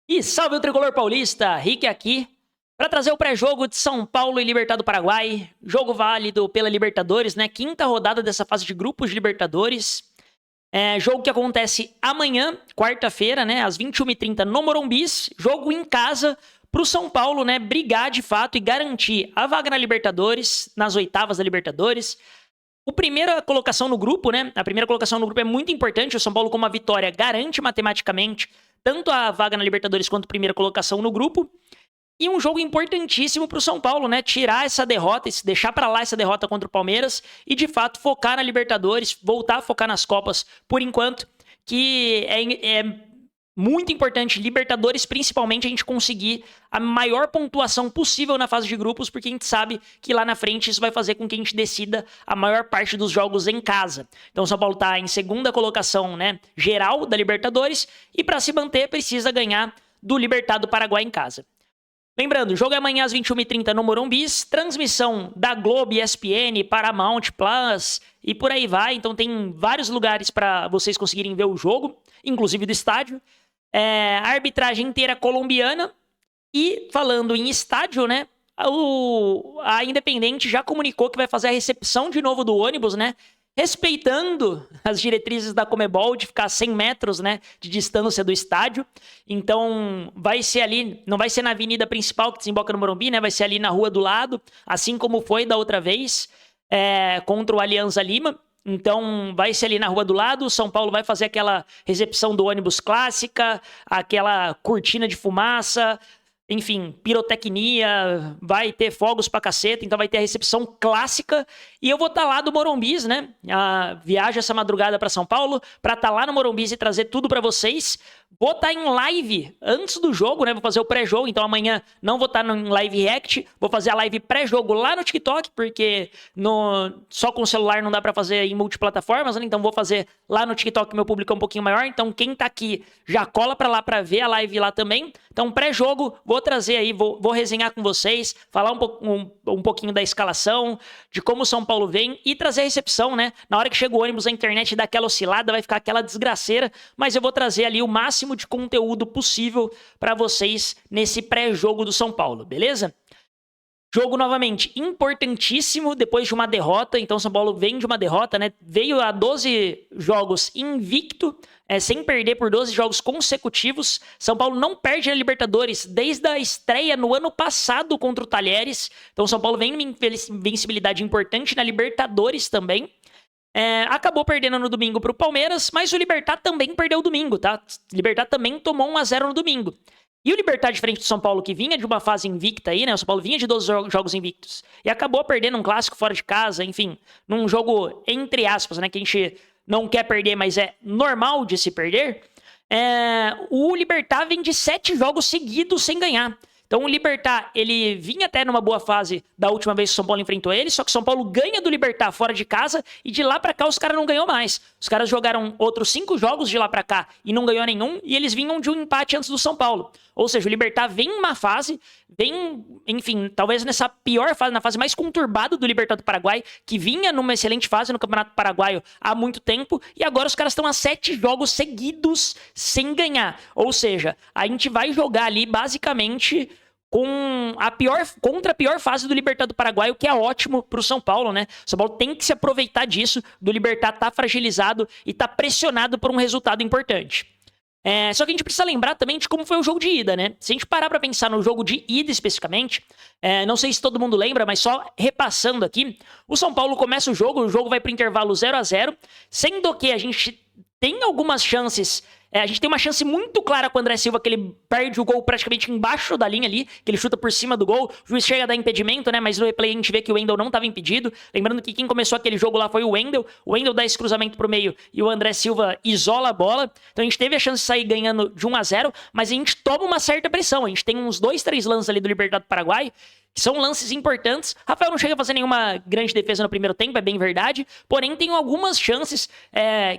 E salve o tricolor paulista, Rick aqui, para trazer o pré-jogo de São Paulo e Libertad do Paraguai, jogo válido pela Libertadores, né? Quinta rodada dessa fase de grupos de Libertadores. Jogo que acontece amanhã, quarta-feira, né? Às 21h30 no Morumbis, jogo em casa pro São Paulo, né? Brigar de fato e garantir a vaga na Libertadores, nas oitavas da Libertadores. A primeira colocação no grupo, né? A primeira colocação no grupo é muito importante. O São Paulo, com uma vitória, garante matematicamente tanto a vaga na Libertadores quanto a primeira colocação no grupo. E um jogo importantíssimo para o São Paulo, né? Tirar essa derrota, deixar para lá essa derrota contra o Palmeiras e, de fato, focar na Libertadores, voltar a focar nas Copas por enquanto, que é muito importante, Libertadores, principalmente, a gente conseguir a maior pontuação possível na fase de grupos, porque a gente sabe que lá na frente isso vai fazer com que a gente decida a maior parte dos jogos em casa. Então o São Paulo está em segunda colocação, né, geral da Libertadores, e para se manter precisa ganhar do Libertad do Paraguai em casa. Lembrando, o jogo é amanhã às 21h30 no Morumbis, transmissão da Globo, ESPN, Paramount Plus e por aí vai. Então tem vários lugares para vocês conseguirem ver o jogo, inclusive do estádio. A arbitragem inteira colombiana. E falando em estádio, né? A Independente já comunicou que vai fazer a recepção de novo do ônibus, né? Respeitando as diretrizes da Conmebol de ficar a 100 metros, né, de distância do estádio. Então, vai ser ali, não vai ser na avenida principal que desemboca no Morumbi, né? Vai ser ali na rua do lado, assim como foi da outra vez, contra o Alianza Lima. Então, vai ser ali na rua do lado, o São Paulo vai fazer aquela recepção do ônibus clássica, aquela cortina de fumaça, enfim, pirotecnia, vai ter fogos pra caceta, então vai ter a recepção clássica. E eu vou estar lá do Morumbis, né? Viajo essa madrugada pra São Paulo, pra estar lá no Morumbis e trazer tudo pra vocês. Vou estar em live antes do jogo, né? Vou fazer o pré-jogo, então amanhã não vou estar em live react, vou fazer a live pré-jogo lá no TikTok, porque só com o celular não dá pra fazer em multiplataformas, né? Então vou fazer lá no TikTok, meu público é um pouquinho maior, então quem tá aqui já cola pra lá pra ver a live lá também. Então pré-jogo, vou trazer aí, vou resenhar com vocês, falar um pouquinho da escalação, de como o São Paulo vem e trazer a recepção, né? Na hora que chega o ônibus, a internet dá aquela oscilada, vai ficar aquela desgraceira, mas eu vou trazer ali o máximo de conteúdo possível para vocês nesse pré-jogo do São Paulo, beleza? Jogo novamente importantíssimo depois de uma derrota, então São Paulo vem de uma derrota, né? Veio a 12 jogos invicto, sem perder por 12 jogos consecutivos. São Paulo não perde na Libertadores desde a estreia no ano passado contra o Talheres, então São Paulo vem em invencibilidade importante na Libertadores também. Acabou perdendo no domingo pro Palmeiras, mas o Libertad também perdeu o domingo, tá? O Libertad também tomou 1-0 no domingo. E o Libertad, diferente do São Paulo, que vinha de uma fase invicta aí, né? O São Paulo vinha de 12 jogos invictos. E acabou perdendo um clássico fora de casa, enfim. Num jogo, entre aspas, né? Que a gente não quer perder, mas é normal de se perder. O Libertad vem de 7 jogos seguidos sem ganhar. Então o Libertad, ele vinha até numa boa fase da última vez que o São Paulo enfrentou ele, só que o São Paulo ganha do Libertad fora de casa e de lá pra cá os caras não ganhou mais. Os caras jogaram outros 5 jogos de lá pra cá e não ganhou nenhum, e eles vinham de um empate antes do São Paulo. Ou seja, o Libertad vem em uma fase, enfim, talvez nessa pior fase, na fase mais conturbada do Libertad do Paraguai, que vinha numa excelente fase no Campeonato Paraguaio há muito tempo, e agora os caras estão a 7 jogos seguidos sem ganhar. Ou seja, a gente vai jogar ali basicamente contra a pior fase do Libertad do Paraguai, o que é ótimo pro São Paulo, né? O São Paulo tem que se aproveitar disso, do Libertad tá fragilizado e tá pressionado por um resultado importante. Só que a gente precisa lembrar também de como foi o jogo de ida, né? Se a gente parar pra pensar no jogo de ida especificamente, não sei se todo mundo lembra, mas só repassando aqui, o São Paulo começa o jogo vai pro intervalo 0-0, sendo que a gente tem algumas chances. A gente tem uma chance muito clara com o André Silva, que ele perde o gol praticamente embaixo da linha ali, que ele chuta por cima do gol. O juiz chega a dar impedimento, né? Mas no replay a gente vê que o Wendel não estava impedido. Lembrando que quem começou aquele jogo lá foi o Wendel. O Wendel dá esse cruzamento pro meio e o André Silva isola a bola. Então a gente teve a chance de sair ganhando de 1-0, mas a gente toma uma certa pressão. A gente tem uns 2, 3 lances ali do Libertad do Paraguai, que são lances importantes. Rafael não chega a fazer nenhuma grande defesa no primeiro tempo, é bem verdade. Porém, tem algumas chances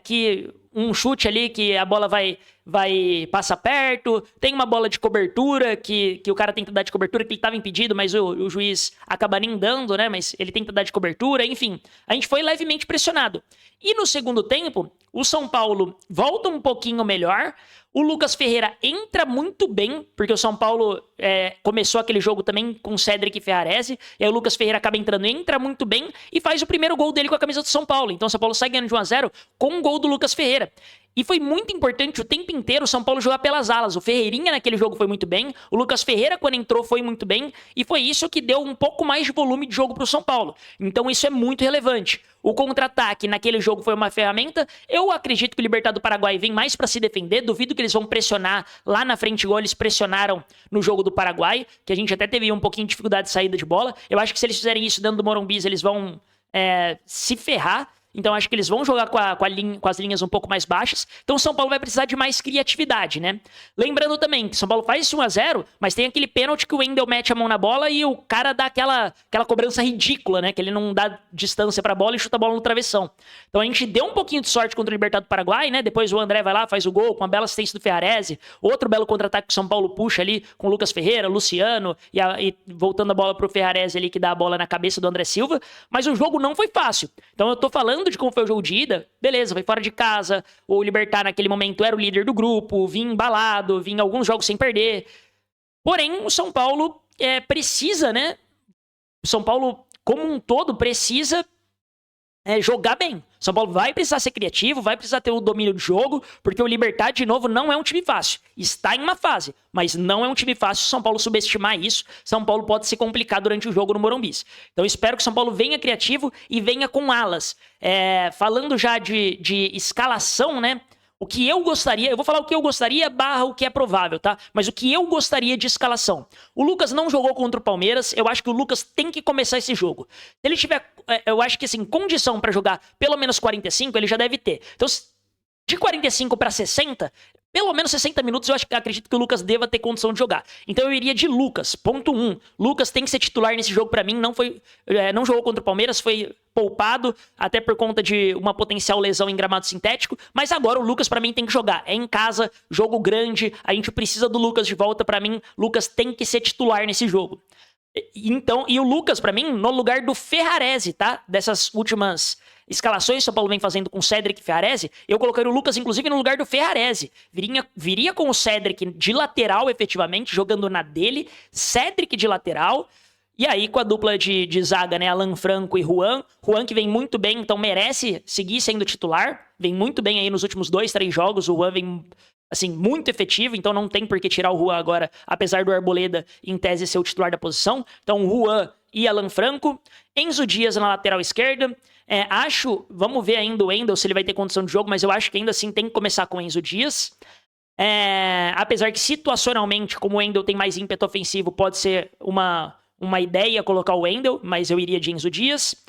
que um chute ali que a bola vai vai passar perto, tem uma bola de cobertura que o cara tenta dar de cobertura, que ele estava impedido, mas o juiz acaba nem dando, né? Mas ele tenta dar de cobertura, enfim. A gente foi levemente pressionado. E no segundo tempo, o São Paulo volta um pouquinho melhor. O Lucas Ferreira entra muito bem, porque o São Paulo começou aquele jogo também com o Cédric e Ferrarese, e aí o Lucas Ferreira acaba entrando, entra muito bem e faz o primeiro gol dele com a camisa do São Paulo. Então o São Paulo sai ganhando de 1-0 com um gol do Lucas Ferreira. E foi muito importante o tempo inteiro o São Paulo jogar pelas alas. O Ferreirinha naquele jogo foi muito bem, o Lucas Ferreira quando entrou foi muito bem, e foi isso que deu um pouco mais de volume de jogo para o São Paulo. Então isso é muito relevante. O contra-ataque naquele jogo foi uma ferramenta. Eu acredito que o Libertad do Paraguai vem mais para se defender. Duvido que eles vão pressionar lá na frente, igual eles pressionaram no jogo do Paraguai, que a gente até teve um pouquinho de dificuldade de saída de bola. Eu acho que se eles fizerem isso dentro do Morumbi, eles vão se ferrar. Então acho que eles vão jogar com as linhas um pouco mais baixas. Então o São Paulo vai precisar de mais criatividade, né? Lembrando também que o São Paulo faz esse 1-0, mas tem aquele pênalti que o Wendel mete a mão na bola e o cara dá aquela cobrança ridícula, né? Que ele não dá distância pra bola e chuta a bola no travessão. Então a gente deu um pouquinho de sorte contra o Libertad do Paraguai, né? Depois o André vai lá, faz o gol com uma bela assistência do Ferrarese. Outro belo contra-ataque que o São Paulo puxa ali com o Lucas Ferreira, Luciano e voltando a bola pro Ferrarese ali que dá a bola na cabeça do André Silva. Mas o jogo não foi fácil. Então eu tô falando de como foi o jogo de ida, beleza, foi fora de casa, o Libertad naquele momento era o líder do grupo, vinha embalado, vinha alguns jogos sem perder. Porém, o São Paulo precisa, né? O São Paulo, como um todo, precisa jogar bem. O São Paulo vai precisar ser criativo, vai precisar ter o domínio do jogo, porque o Libertad, de novo, não é um time fácil. Está em uma fase, mas não é um time fácil. Se o São Paulo subestimar isso, São Paulo pode se complicar durante o jogo no Morumbi. Então espero que o São Paulo venha criativo e venha com alas. Falando já de escalação, né? O que eu gostaria, eu vou falar o que eu gostaria barra o que é provável, tá? Mas o que eu gostaria de escalação. O Lucas não jogou contra o Palmeiras, eu acho que o Lucas tem que começar esse jogo. Se ele tiver, eu acho que assim, condição pra jogar pelo menos 45, ele já deve ter. Então, de 45 pra 60, pelo menos 60 minutos eu acredito que o Lucas deva ter condição de jogar. Então eu iria de Lucas, ponto 1. Lucas tem que ser titular nesse jogo pra mim, não jogou contra o Palmeiras, foi poupado, até por conta de uma potencial lesão em gramado sintético, mas agora o Lucas pra mim tem que jogar. É em casa, jogo grande, a gente precisa do Lucas de volta, pra mim, Lucas tem que ser titular nesse jogo. Então, e o Lucas, pra mim, no lugar do Ferrarese, tá? Dessas últimas escalações que o São Paulo vem fazendo com o Cédric e Ferrarese, eu colocaria o Lucas, inclusive, no lugar do Ferrarese. Viria com o Cédric de lateral, efetivamente, jogando na dele, Cédric de lateral, e aí com a dupla de zaga, né, Alan Franco e Juan. Juan que vem muito bem, então merece seguir sendo titular, vem muito bem aí nos últimos 2, 3 jogos, o Juan vem assim, muito efetivo, então não tem por que tirar o Juan agora, apesar do Arboleda, em tese, ser o titular da posição. Então, Juan e Alan Franco. Enzo Dias na lateral esquerda. Vamos ver ainda o Wendel, se ele vai ter condição de jogo, mas eu acho que ainda assim tem que começar com o Enzo Dias. Apesar que situacionalmente, como o Wendel tem mais ímpeto ofensivo, pode ser uma ideia colocar o Wendel, mas eu iria de Enzo Dias.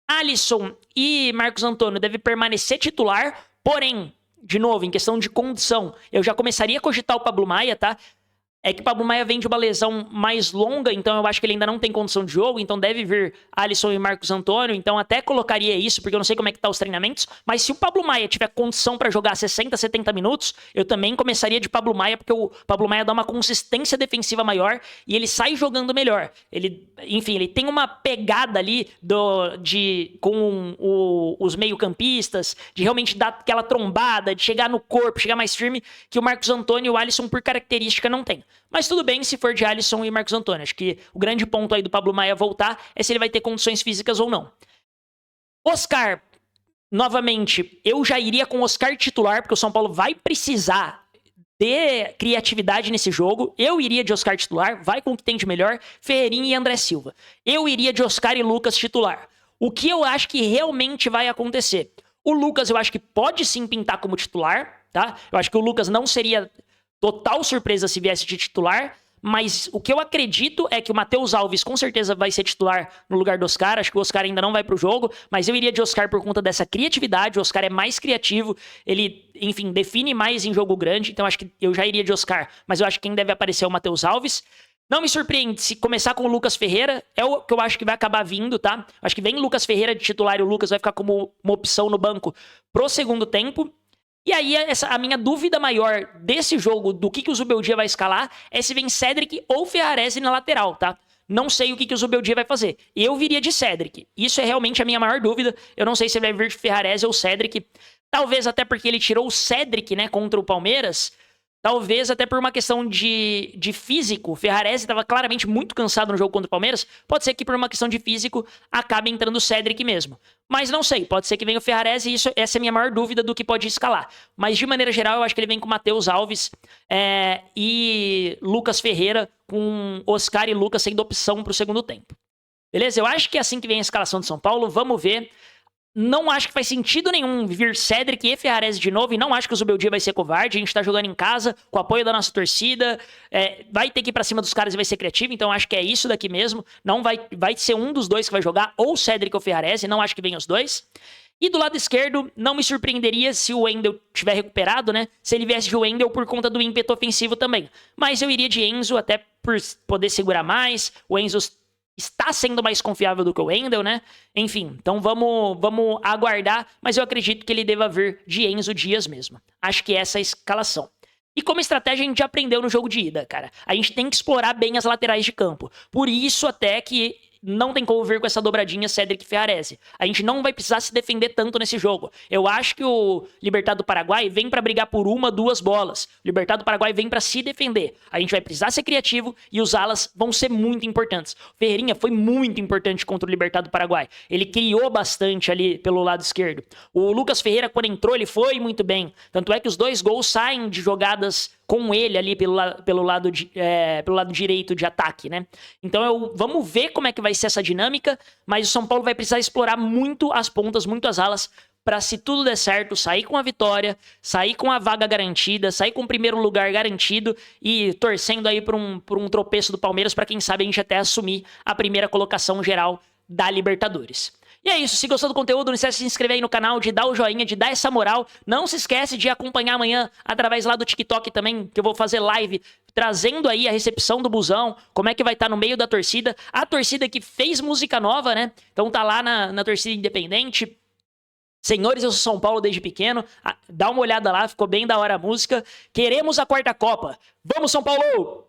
Alisson e Marcos Antônio devem permanecer titular, porém, de novo, em questão de condição, eu já começaria a cogitar o Pablo Maia, tá? É que o Pablo Maia vem de uma lesão mais longa, então eu acho que ele ainda não tem condição de jogo, então deve vir Alisson e Marcos Antônio, então até colocaria isso, porque eu não sei como é que tá os treinamentos, mas se o Pablo Maia tiver condição para jogar 60, 70 minutos, eu também começaria de Pablo Maia, porque o Pablo Maia dá uma consistência defensiva maior e ele sai jogando melhor. Ele tem uma pegada ali com os meio-campistas, de realmente dar aquela trombada, de chegar no corpo, chegar mais firme, que o Marcos Antônio e o Alisson, por característica, não tem. Mas tudo bem se for de Alisson e Marcos Antônio. Acho que o grande ponto aí do Pablo Maia voltar é se ele vai ter condições físicas ou não. Oscar, novamente, eu já iria com o Oscar titular, porque o São Paulo vai precisar de criatividade nesse jogo. Eu iria de Oscar titular, vai com o que tem de melhor, Ferreirinha e André Silva. Eu iria de Oscar e Lucas titular. O que eu acho que realmente vai acontecer? O Lucas eu acho que pode sim pintar como titular, tá? Eu acho que o Lucas não seria total surpresa se viesse de titular, mas o que eu acredito é que o Matheus Alves com certeza vai ser titular no lugar do Oscar. Acho que o Oscar ainda não vai pro jogo, mas eu iria de Oscar por conta dessa criatividade. O Oscar é mais criativo, ele, enfim, define mais em jogo grande, então acho que eu já iria de Oscar, mas eu acho que quem deve aparecer é o Matheus Alves. Não me surpreende se começar com o Lucas Ferreira, é o que eu acho que vai acabar vindo, tá? Acho que vem Lucas Ferreira de titular e o Lucas vai ficar como uma opção no banco pro segundo tempo. E aí, a minha dúvida maior desse jogo, do que o Zubeldia vai escalar, é se vem Cedric ou Ferrarese na lateral, tá? Não sei o que o Zubeldia vai fazer. Eu viria de Cedric. Isso é realmente a minha maior dúvida. Eu não sei se vai vir de Ferrarese ou Cedric. Talvez até porque ele tirou o Cedric, né, contra o Palmeiras. Talvez até por uma questão de físico. O Ferrarese estava claramente muito cansado no jogo contra o Palmeiras. Pode ser que por uma questão de físico acabe entrando o Cedric mesmo. Mas não sei, pode ser que venha o Ferrarese e essa é a minha maior dúvida do que pode escalar. Mas de maneira geral, eu acho que ele vem com Matheus Alves e Lucas Ferreira, com Oscar e Lucas sendo opção para o segundo tempo. Beleza? Eu acho que é assim que vem a escalação de São Paulo. Vamos ver. Não acho que faz sentido nenhum vir Cedric e Ferrarese de novo, e não acho que o Zubeldia vai ser covarde. A gente tá jogando em casa, com o apoio da nossa torcida, vai ter que ir pra cima dos caras e vai ser criativo, então acho que é isso daqui mesmo. Não vai ser um dos dois que vai jogar, ou Cedric ou Ferrarese, não acho que venham os dois. E do lado esquerdo, não me surpreenderia se o Wendel tiver recuperado, né? Se ele viesse de Wendel por conta do ímpeto ofensivo também. Mas eu iria de Enzo, até por poder segurar mais. O Enzo está sendo mais confiável do que o Wendel, né? Enfim, então vamos aguardar, mas eu acredito que ele deva vir de Enzo Dias mesmo. Acho que essa é a escalação. E como estratégia a gente já aprendeu no jogo de ida, cara. A gente tem que explorar bem as laterais de campo. Por isso até que não tem como vir com essa dobradinha Cedric e Ferrarese. A gente não vai precisar se defender tanto nesse jogo. Eu acho que o Libertad do Paraguai vem pra brigar por uma, duas bolas. O Libertad do Paraguai vem pra se defender. A gente vai precisar ser criativo e os alas vão ser muito importantes. O Ferreirinha foi muito importante contra o Libertad do Paraguai. Ele criou bastante ali pelo lado esquerdo. O Lucas Ferreira, quando entrou, ele foi muito bem. Tanto é que os 2 gols saem de jogadas com ele ali pelo lado direito de ataque, né? Então vamos ver como é que vai ser essa dinâmica, mas o São Paulo vai precisar explorar muito as pontas, muito as alas, para se tudo der certo, sair com a vitória, sair com a vaga garantida, sair com o primeiro lugar garantido e torcendo aí por um tropeço do Palmeiras, para quem sabe a gente até assumir a primeira colocação geral da Libertadores. E é isso, se gostou do conteúdo, não esquece de se inscrever aí no canal, de dar o joinha, de dar essa moral. Não se esquece de acompanhar amanhã através lá do TikTok também, que eu vou fazer live trazendo aí a recepção do busão, como é que vai estar no meio da torcida. A torcida que fez música nova, né? Então tá lá na torcida independente. Senhores, eu sou São Paulo desde pequeno. Dá uma olhada lá, ficou bem da hora a música. Queremos a quarta Copa. Vamos, São Paulo!